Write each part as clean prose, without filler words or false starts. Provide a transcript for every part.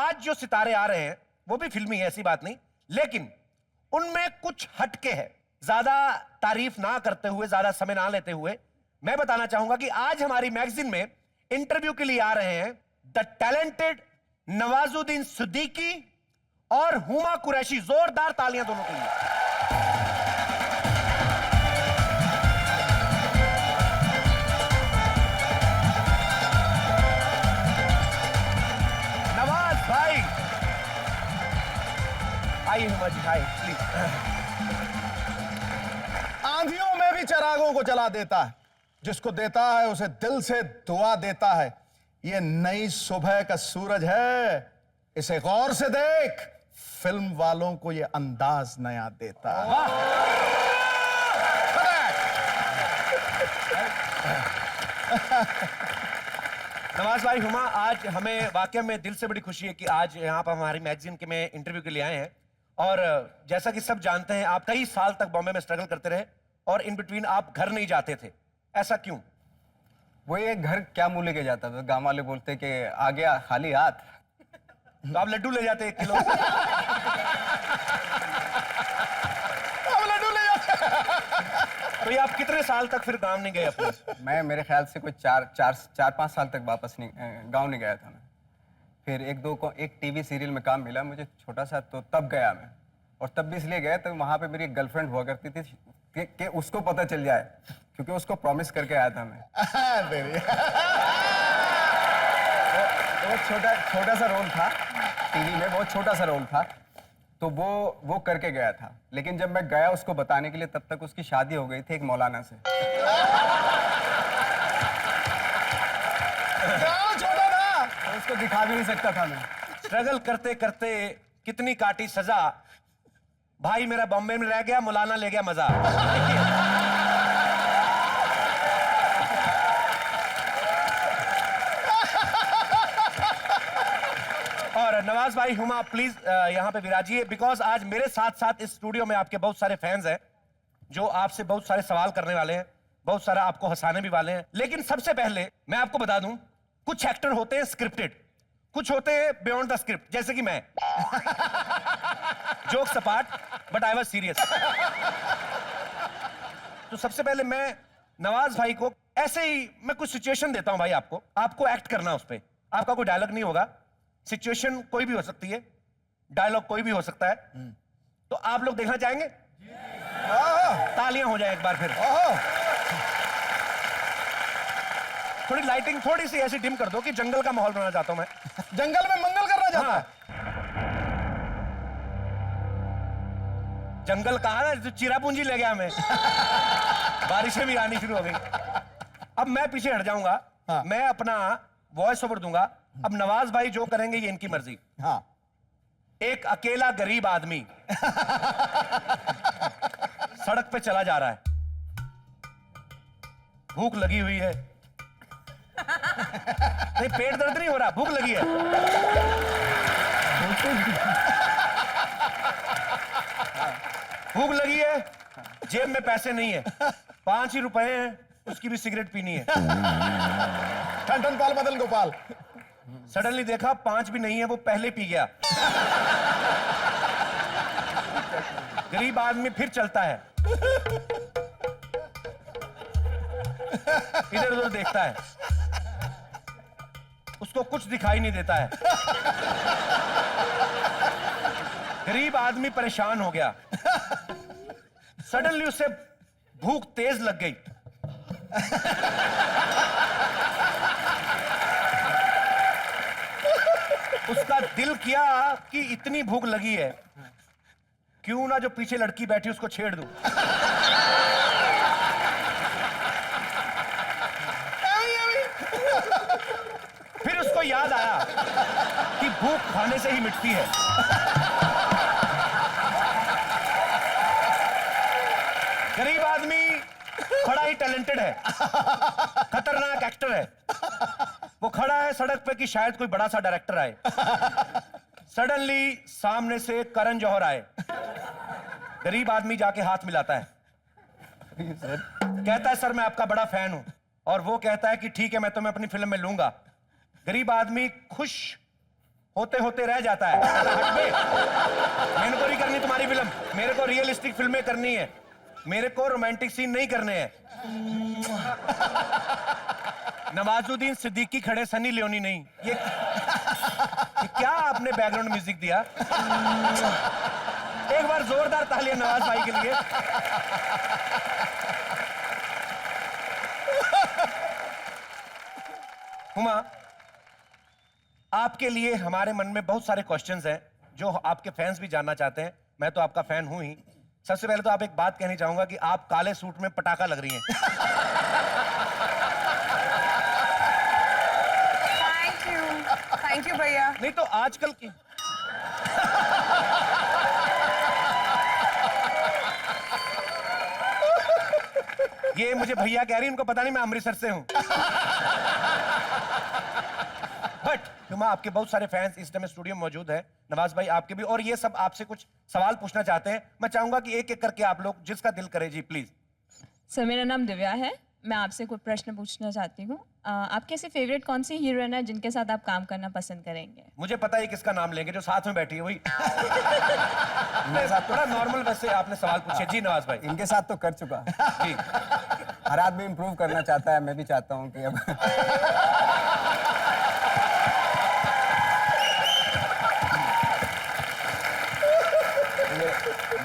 आज जो सितारे आ रहे हैं वो भी फिल्मी है, ऐसी बात नहीं, लेकिन उनमें कुछ हटके है। ज्यादा तारीफ ना करते हुए, ज्यादा समय ना लेते हुए मैं बताना चाहूंगा कि आज हमारी मैगजीन में इंटरव्यू के लिए आ रहे हैं द टैलेंटेड नवाजुद्दीन सिद्दीकी और हुमा कुरैशी। जोरदार तालियां दोनों के लिए। नवाज भाई आइए। हुमा जी हाय प्लीज। आंधियों में भी चिरागों को जला देता है, जिसको देता है उसे दिल से दुआ देता है। ये नई सुबह का सूरज है, इसे गौर से देख, फिल्म वालों को ये अंदाज नया देता है। नवाज भाई, हुमा, आज हमें वाकई में दिल से बड़ी खुशी है कि आज यहाँ पर हमारी मैगजीन के में इंटरव्यू के लिए आए हैं। और जैसा कि सब जानते हैं, आप कई साल तक बॉम्बे में स्ट्रगल करते रहे और इन बिटवीन आप घर नहीं जाते थे, ऐसा क्यों? वो ये घर क्या मुंह लेके जाता था? गांव वाले बोलते कि आ गया खाली हाथ, तो आप लड्डू ले जाते 1 किलो। अब लड्डू ले जाते। तो ये आप कितने साल तक फिर गांव नहीं गए अपने? मैं मेरे ख्याल से कोई 4-5 साल तक वापस नहीं गांव नहीं गया था मैं। फिर एक टीवी सीरियल में काम मिला मुझे छोटा सा, तो तब गया मैं। और तब भी इसलिए गया तो वहां पे मेरी एक गर्लफ्रेंड हुआ करती थी कि उसको पता चल जाए, क्योंकि उसको प्रॉमिस करके आया था मैं। वो छोटा सा रोल था टीवी में, बहुत छोटा सा रोल था, तो वो करके गया था। लेकिन जब मैं गया उसको बताने के लिए, तब तक उसकी शादी हो गई थी एक मौलाना से। छोटा था, तो उसको दिखा भी नहीं सकता था मैं। स्ट्रगल करते करते कितनी काटी सजा, भाई मेरा बॉम्बे में रह गया, मौलाना ले गया मजा। और नवाज भाई, हुमा प्लीज यहां पे विराजिए, बिकॉज आज मेरे साथ साथ इस स्टूडियो में आपके बहुत सारे फैंस हैं जो आपसे बहुत सारे सवाल करने वाले हैं, बहुत सारा आपको हंसाने भी वाले हैं। लेकिन सबसे पहले मैं आपको बता दूं, कुछ एक्टर होते हैं स्क्रिप्टेड, कुछ होते हैं बियॉन्ड द स्क्रिप्ट, जैसे कि मैं। जोक सपाट, बट आई वाज सीरियस। तो सबसे पहले मैं नवाज भाई को ऐसे ही मैं कुछ सिचुएशन देता हूं भाई, आपको एक्ट करना उस पर। आपका कोई डायलॉग नहीं होगा, सिचुएशन कोई भी हो सकती है, डायलॉग कोई भी हो सकता है। तो आप लोग देखना चाहेंगे? तालियां हो जाए एक बार फिर। थोड़ी लाइटिंग थोड़ी सी ऐसी डिम कर दो कि जंगल का माहौल बनाना चाहता हूं मैं। जंगल में मंगल करना चाहता है। जंगल कहा ना, तो चिरापूंजी ले गया हमें। बारिशें भी आनी शुरू हो गई। अब मैं पीछे हट जाऊंगा, मैं अपना वॉइस ओवर दूंगा। अब नवाज भाई जो करेंगे ये इनकी मर्जी। हाँ। एक अकेला गरीब आदमी सड़क पे चला जा रहा है, भूख लगी हुई है। नहीं, पेट दर्द नहीं हो रहा, भूख लगी है। भूख लगी है, जेब में पैसे नहीं है, 5 ही रुपए हैं, उसकी भी सिगरेट पीनी है। ठन ठन पाल बदल गोपाल। सडनली देखा 5 भी नहीं है, वो पहले पी गया। गरीब आदमी फिर चलता है, इधर उधर देखता है, उसको कुछ दिखाई नहीं देता है। गरीब आदमी परेशान हो गया, सडनली उसे भूख तेज लग गई। उसका दिल किया कि इतनी भूख लगी है, क्यों ना जो पीछे लड़की बैठी उसको छेड़ दूं। फिर उसको याद आया कि भूख खाने से ही मिटती है। गरीब आदमी बड़ा ही टैलेंटेड है, खतरनाक एक्टर है। वो खड़ा है सड़क पे कि शायद कोई बड़ा सा डायरेक्टर आए। सडनली सामने से करण जौहर आए। गरीब आदमी जाके हाथ मिलाता है, कहता है सर मैं आपका बड़ा फैन हूं। और वो कहता है कि ठीक है, मैं तुम्हें अपनी फिल्म में लूंगा। गरीब आदमी खुश होते होते रह जाता है। साला हट बे। मेरे को नहीं करनी तुम्हारी फिल्म, मेरे को रियलिस्टिक फिल्में करनी है, मेरे को रोमांटिक सीन नहीं करने हैं। नवाजुद्दीन सिद्दीकी खड़े, सनी लियोनी नहीं। ये क्या आपने बैकग्राउंड म्यूजिक दिया? एक बार जोरदार तालियां नवाज भाई के लिए। हुमा, आपके लिए हमारे मन में बहुत सारे क्वेश्चंस हैं जो आपके फैंस भी जानना चाहते हैं। मैं तो आपका फैन हूं ही। सबसे पहले तो आप एक बात कहनी चाहूंगा कि आप काले सूट में पटाखा लग रही हैं। थैंक यू भैया। नहीं तो आजकल की ये मुझे भैया कह रही, इनको पता नहीं मैं अमृतसर से हूं। बट हुमा, आपके बहुत सारे फैंस इस टाइम स्टूडियो में मौजूद है, नवाज भाई आपके भी, और ये सब आपसे कुछ सवाल पूछना चाहते हैं। मैं चाहूंगा कि एक एक करके आप लोग जिसका दिल करे जी प्लीज। सर मेरा नाम दिव्या है, मैं आपसे कोई प्रश्न पूछना चाहती हूँ। आपकी ऐसी फेवरेट कौन सी हीरोइन है जिनके साथ आप काम करना पसंद करेंगे? मुझे पता है किसका नाम लेंगे, जो साथ में बैठी है वही। मेरे साथ थोड़ा नॉर्मल वैसे आपने सवाल पूछे। जी नवाज भाई। इनके साथ तो कर चुका। जी हर आदमी इम्प्रूव करना चाहता है, मैं भी चाहता हूँ कि अब ये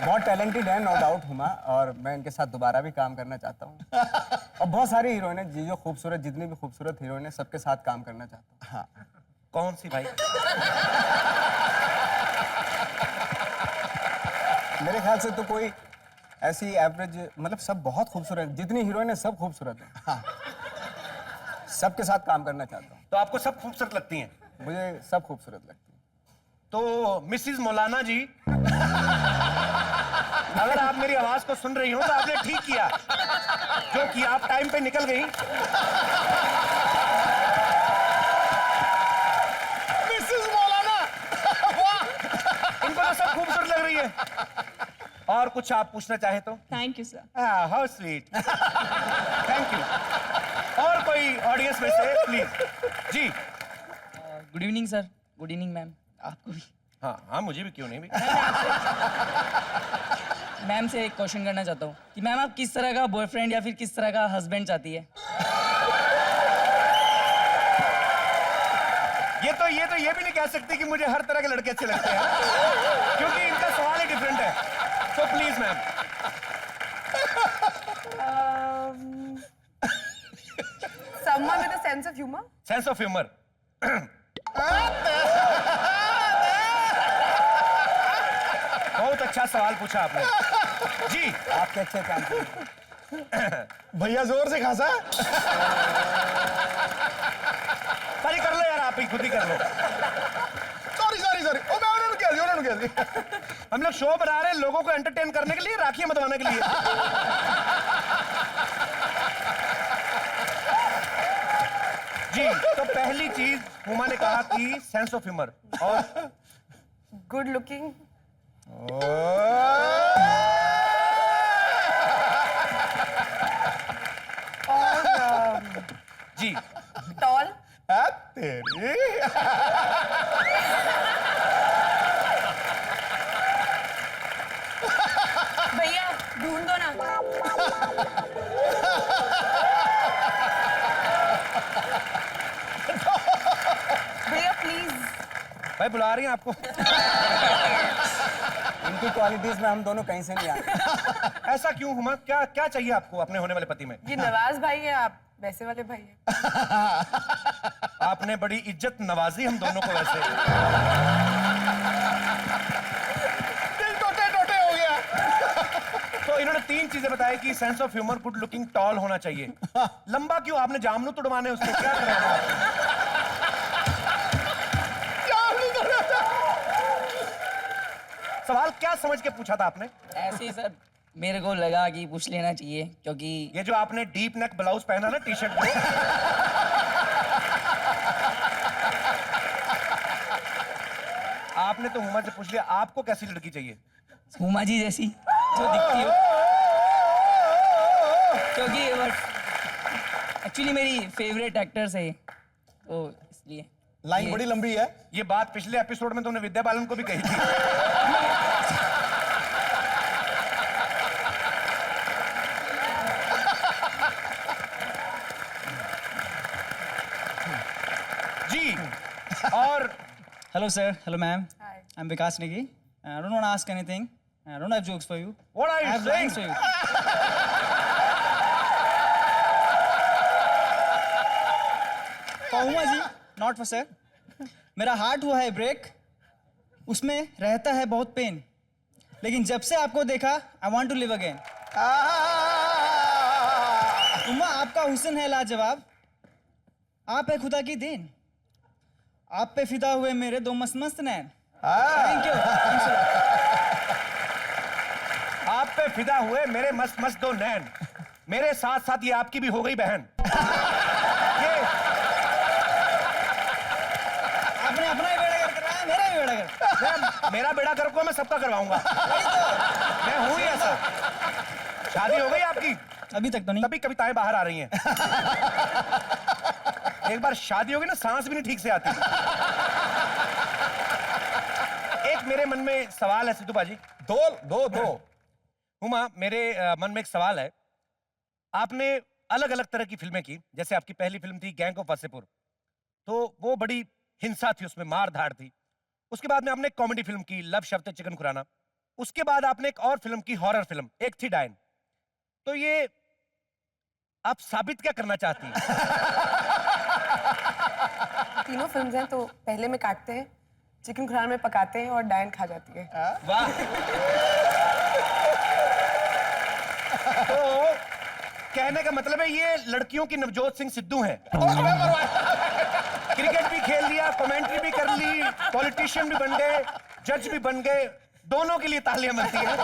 बहुत टैलेंटेड है, नो डाउट हुमा, और मैं इनके साथ दोबारा भी काम करना चाहता हूँ। और बहुत सारी हीरोइन है जो खूबसूरत, जितनी भी खूबसूरत हीरोइन है सबके साथ काम करना चाहता हूँ। हाँ, कौन सी भाई? मेरे ख्याल से तो कोई ऐसी एवरेज, मतलब सब बहुत खूबसूरत, जितनी हीरोइन है सब खूबसूरत है। हाँ। सबके साथ काम करना चाहता हूँ। तो आपको सब खूबसूरत लगती हैं? मुझे सब खूबसूरत लगती है। तो मिसिज मौलाना जी, अगर आप मेरी आवाज को सुन रही हो तो आपने ठीक किया, क्योंकि आप टाइम पे निकल गई। मिसेस मौलाना। वाह, इनको तो सब खूबसूरत लग रही है। और कुछ आप पूछना चाहे तो? Thank you sir. How sweet, thank you. और कोई ऑडियंस में से प्लीज। जी good evening sir. Good evening ma'am, आपको भी। हाँ हाँ, मुझे भी, क्यों नहीं भी। मैम से एक क्वेश्चन करना चाहता हूँ कि मैम आप किस तरह का बॉयफ्रेंड या फिर किस तरह का हस्बैंड चाहती है? ये भी नहीं कह सकती कि मुझे हर तरह के लड़के अच्छे लगते हैं, क्योंकि इनका सवाल ही डिफरेंट है। तो please ma'am. Someone with a sense of humor. Sense of humour. बहुत अच्छा सवाल पूछा आपने। जी आपके अच्छे काम करें। भैया जोर से खासा। सारी कर लो यार, आप ही खुद ही कर लो। सॉरी सॉरी सॉरी, ओ मैं उन्होंने कह दिया। हम लोग शो बना रहे हैं लोगों को एंटरटेन करने के लिए, राखियां बंधवाने के लिए। जी, तो पहली चीज हुमा ने कहा कि सेंस ऑफ ह्यूमर, और Good looking. जी Tall. तेरी। भैया ढूंढ दो ना। भैया प्लीज। भाई बुला रही हैं आपको। इनकी क्वालिटीज में हम दोनों कहीं से नहीं आए। ऐसा क्यों हुमा? क्या क्या चाहिए आपको अपने होने वाले पति में? ये नवाज भाई है, आप वैसे वाले भाई है। आपने बड़ी इज्जत नवाजी हम दोनों को वैसे। दिल टोटे टोटे हो गया। तो इन्होंने तीन चीजें बताई कि sense of humour, good looking, tall होना चाहिए। लंबा क्यों? आपने जामनू तुड़वाने उसको, क्या करें? सवाल क्या समझ के पूछा था आपने? ऐसे ही सर, मेरे को लगा कि पूछ लेना चाहिए, क्योंकि ये जो आपने डीप नेक ब्लाउज पहना ना, टी शर्ट में, आपने तो हुमा से पूछ लिया आपको कैसी लड़की चाहिए। हुमा जी जैसी जो दिखती हो, क्योंकि बट एक्चुअली मेरी फेवरेट एक्टर्स है, तो इसलिए। लाइन बड़ी लंबी है। ये बात पिछले एपिसोड में तुमने विद्या बालन को भी कही थी। जी, और Hello, sir. Hello, ma'am. Hi. I'm Vikas Negi. I don't want to ask anything. I don't have jokes for you. what are I you have saying? lines for you. पहुमा जी, not for sir. मेरा heart हुआ है break, उसमें रहता है बहुत pen, लेकिन जब से आपको देखा, I want to live again. उम्मा आपका हुस्न है लाजवाब, आप है खुदा की देन, आप पे फिदा हुए मेरे दो मस्त मस्त नैन. Thank you. Thanks a lot. आप पे फिदा हुए मेरे मस्त मस्त दो नैन, मेरे साथ साथ ये आपकी भी हो गई बहन। ये आपने अपना ही बेड़ा गर्क कराया, मेरा ही बेड़ा गर्क. मेरा बेड़ा गर्क को मैं सबका करवाऊंगा। मैं हूं ही ऐसा। शादी हो गई आपकी? अभी तक तो नहीं. तभी कविताएं बाहर आ रही हैं। एक बार शादी होगी ना, सांस भी नहीं ठीक से आती। एक मेरे मन में सवाल है सिद्धू बाजी। दो हुमा, मेरे मन में एक सवाल है। आपने अलग अलग तरह की फिल्में की, जैसे आपकी पहली फिल्म थी गैंग ऑफ वासेपुर, तो वो बड़ी हिंसा थी, उसमें मार धाड़ थी। उसके बाद में आपने एक कॉमेडी फिल्म की लव शफ्त चिकन खुराना। उसके बाद आपने एक और फिल्म की, हॉरर फिल्म, एक थी डायन। तो ये आप साबित क्या करना चाहती हैं? तीनों फिल्म्स हैं, तो पहले में काटते हैं, चिकन खुराना में पकाते हैं और डायन खा जाती है। वाह। तो कहने का मतलब है ये लड़कियों की नवजोत सिंह सिद्धू हैं। क्रिकेट भी खेल लिया, कमेंट्री भी कर ली, पॉलिटिशियन भी बन गए, जज भी बन गए, दोनों के लिए तालियां बनती हैं।